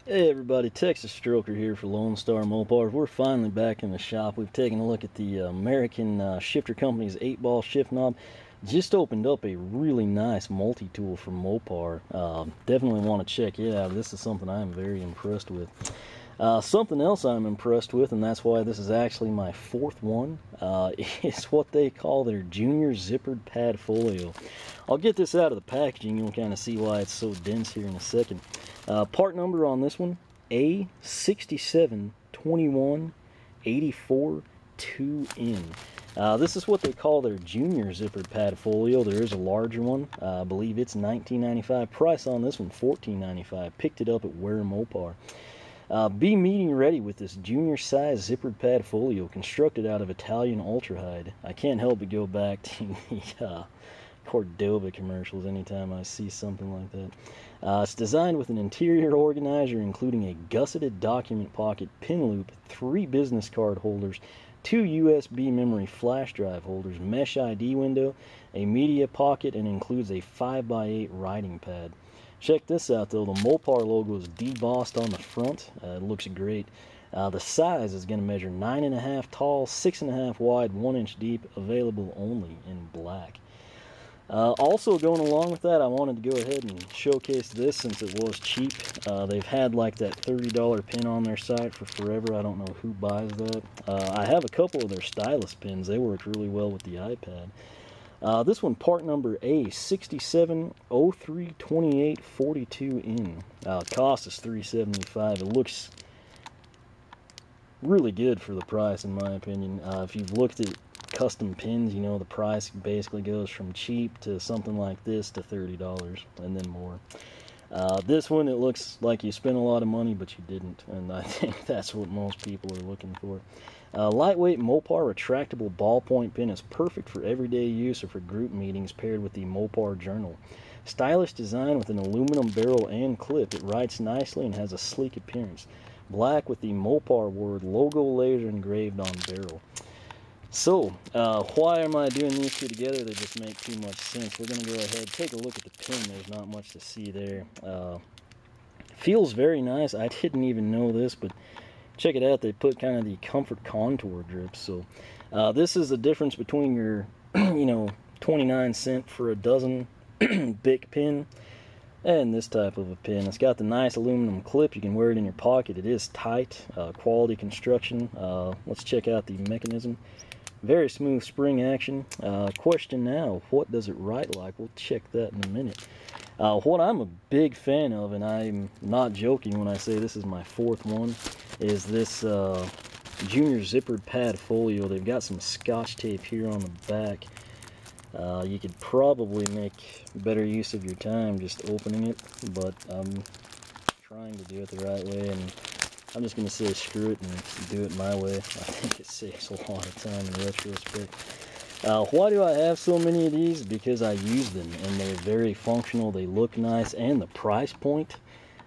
Hey everybody, Texas Stroker here for Lone Star Mopar. We're finally back in the shop. We've taken a look at the American Shifter Company's 8-ball shift knob. Just opened up a really nice multi-tool from Mopar. Definitely want to check it out. This is something I'm very impressed with. Something else I'm impressed with, and that's why this is actually my fourth one, is what they call their junior zippered Padfolio. I'll get this out of the packaging. You'll kind of see why it's so dense here in a second. Part number on this one, A672184-2N. This is what they call their junior zippered Padfolio. There is a larger one. I believe it's $19.95. Price on this one, $14.95. Picked it up at WearMopar. Be meeting ready with this junior size zippered Padfolio constructed out of Italian ultrahide. I can't help but go back to the Cordova commercials anytime I see something like that. It's designed with an interior organizer including a gusseted document pocket, pin loop, 3 business card holders, 2 USB memory flash drive holders, mesh ID window, a media pocket, and includes a 5x8 writing pad. Check this out though, the Mopar logo is debossed on the front. It looks great. The size is going to measure 9.5 tall, 6.5 wide, 1 inch deep, available only in black. Also going along with that, I wanted to go ahead and showcase this since it was cheap. They've had like that $30 pin on their site for forever. I don't know who buys that. I have a couple of their stylus pins. They work really well with the iPad. This one, part number A67032842N. Cost is $375. It looks really good for the price, in my opinion. If you've looked at custom pins, you know the price basically goes from cheap to something like this to $30 and then more. This one, it looks like you spent a lot of money but you didn't, and I think that's what most people are looking for. Lightweight Mopar retractable ballpoint pin is perfect for everyday use or for group meetings, paired with the Mopar journal. Stylish design with an aluminum barrel and clip, it writes nicely and has a sleek appearance. Black with the Mopar word logo laser engraved on barrel. So, why am I doing these two together? They just make too much sense. We're going to go ahead and take a look at the pin. There's not much to see there. Feels very nice. I didn't even know this, but check it out. They put kind of the comfort contour drips. So, this is the difference between your, 29 cent for a dozen Bic pin and this type of a pin. It's got the nice aluminum clip. You can wear it in your pocket. It is tight. Quality construction. Let's check out the mechanism. Very smooth spring action. Question now, what does it write like? We'll check that in a minute. What I'm a big fan of, and I'm not joking when I say this is my fourth one, is this junior zippered Padfolio. They've got some scotch tape here on the back. You could probably make better use of your time just opening it, but I'm trying to do it the right way, and I'm just going to say screw it and do it my way. I think it saves a lot of time in retrospect. Why do I have so many of these? Because I use them, and they're very functional, they look nice, and the price point.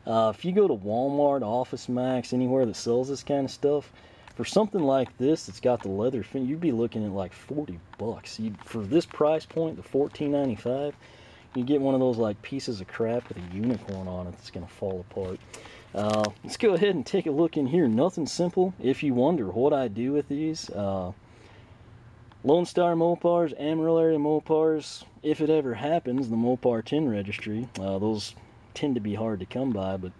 If you go to Walmart, Office Max, anywhere that sells this kind of stuff, for something like this, it's got the leather fin, you'd be looking at like 40 bucks. For this price point, the $14.95, you get one of those like pieces of crap with a unicorn on it that's going to fall apart. Let's go ahead and take a look in here. Nothing simple. If you wonder what I do with these, Lone Star Mopars, Amarillo area Mopars, if it ever happens, the Mopar tin registry, those tend to be hard to come by, but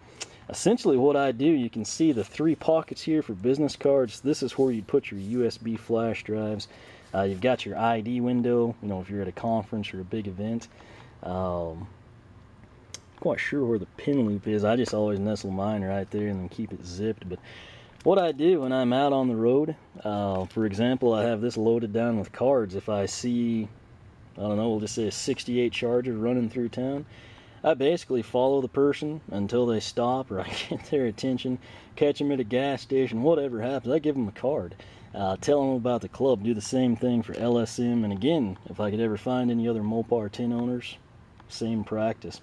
essentially what I do, you can see the 3 pockets here for business cards. This is where you put your USB flash drives. You've got your ID window, if you're at a conference or a big event. Quite sure where the pin loop is. I just always nestle mine right there and then keep it zipped. But what I do when I'm out on the road, for example, I have this loaded down with cards. If I see, I don't know, we'll just say a 68 Charger running through town, I basically follow the person until they stop or I get their attention, catch them at a gas station, whatever happens, I give them a card. Tell them about the club, do the same thing for LSM, and again, if I could ever find any other Mopar tin owners, same practice.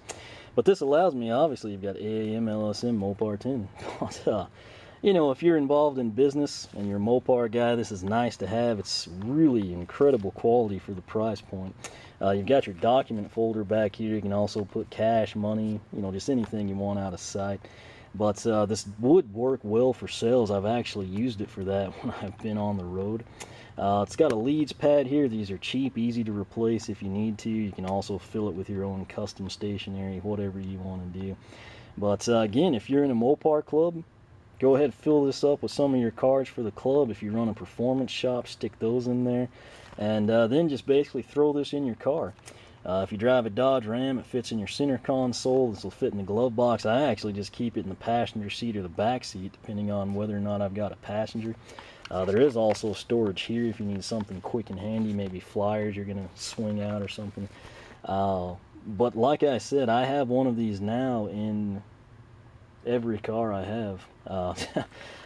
But this allows me, obviously, you've got AAM, LSM, Mopar tin. But, if you're involved in business and you're a Mopar guy, this is nice to have. It's really incredible quality for the price point. You've got your document folder back here. You can also put cash, money, just anything you want out of sight. But this would work well for sales. I've actually used it for that when I've been on the road. It's got a leads pad here. These are cheap, easy to replace if you need to. You can also fill it with your own custom stationery, whatever you want to do. But again, if you're in a Mopar club, go ahead and fill this up with some of your cards for the club. If you run a performance shop, stick those in there. And then just basically throw this in your car. If you drive a Dodge Ram, it fits in your center console. This will fit in the glove box. I actually just keep it in the passenger seat or the back seat, depending on whether or not I've got a passenger. There is also storage here if you need something quick and handy, maybe flyers you're going to swing out or something. But like I said, I have one of these now in every car I have.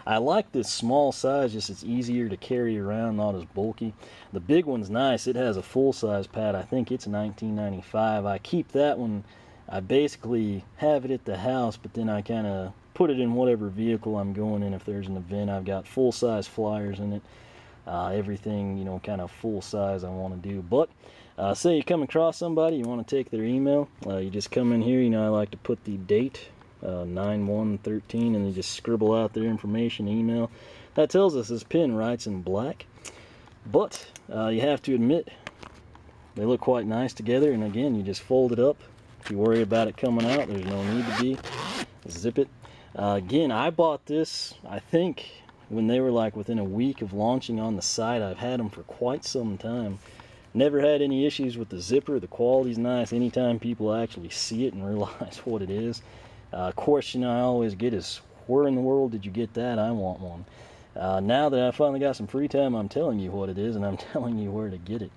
I like this small size, just it's easier to carry around, not as bulky. The big one's nice. It has a full-size pad. I think it's $19.95. I keep that one. I basically have it at the house, but then I kind of put it in whatever vehicle I'm going in. If there's an event, I've got full-size flyers in it. Everything, you know, kind of full-size I want to do. But say you come across somebody, you want to take their email, you just come in here. You know, I like to put the date 9/1/13, and you just scribble out their information, email. That tells us this pin writes in black. But you have to admit, they look quite nice together. And again, you just fold it up. If you worry about it coming out, there's no need to be. Zip it. Again, I bought this, I think, when they were like within a week of launching on the site. I've had them for quite some time. Never had any issues with the zipper. The quality's nice. Anytime people actually see it and realize what it is. Question I always get is, where in the world did you get that? I want one. Now that I finally got some free time, I'm telling you what it is, and I'm telling you where to get it.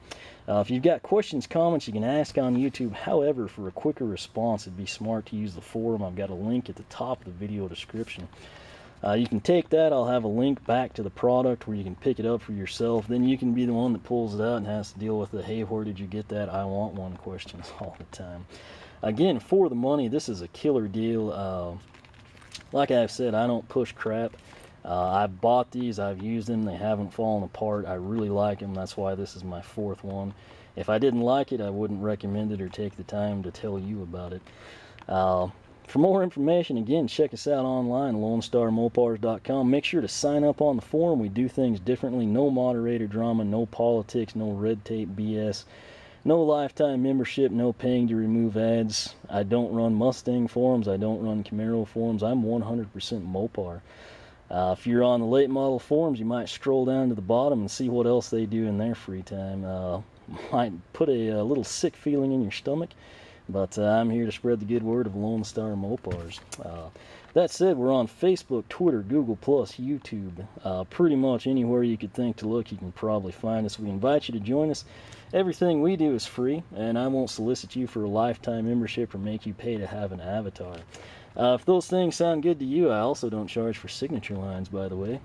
If you've got questions, comments, you can ask on YouTube. However, for a quicker response, it'd be smart to use the forum. I've got a link at the top of the video description. You can take that. I'll have a link back to the product where you can pick it up for yourself. Then you can be the one that pulls it out and has to deal with the, hey, where did you get that? I want one questions all the time. Again, for the money, this is a killer deal. Like I've said, I don't push crap. I bought these, I've used them, they haven't fallen apart. I really like them. That's why this is my fourth one. If I didn't like it, I wouldn't recommend it or take the time to tell you about it. For more information, again, check us out online, LoneStarMopars.com. Make sure to sign up on the forum. We do things differently. No moderator drama, no politics, no red tape BS. No lifetime membership, no paying to remove ads. I don't run Mustang forums. I don't run Camaro forums. I'm 100% Mopar. If you're on the late model forums, you might scroll down to the bottom and see what else they do in their free time. Might put a little sick feeling in your stomach, but I'm here to spread the good word of Lone Star Mopars. That said, we're on Facebook, Twitter, Google+, YouTube. Pretty much anywhere you could think to look, you can probably find us. We invite you to join us. Everything we do is free, and I won't solicit you for a lifetime membership or make you pay to have an avatar. If those things sound good to you, I also don't charge for signature lines, by the way.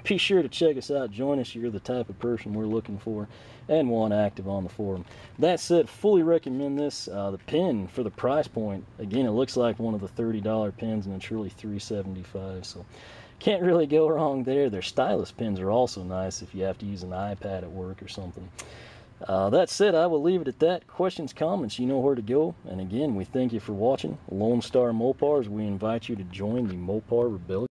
Be sure to check us out. Join us. You're the type of person we're looking for and want active on the forum. That said, fully recommend this. The pin for the price point, again, it looks like one of the $30 pins, and it's really $3.75. So can't really go wrong there. Their stylus pins are also nice if you have to use an iPad at work or something. That said, I will leave it at that. Questions, comments, you know where to go. And again, we thank you for watching Lone Star Mopars. We invite you to join the Mopar Rebellion.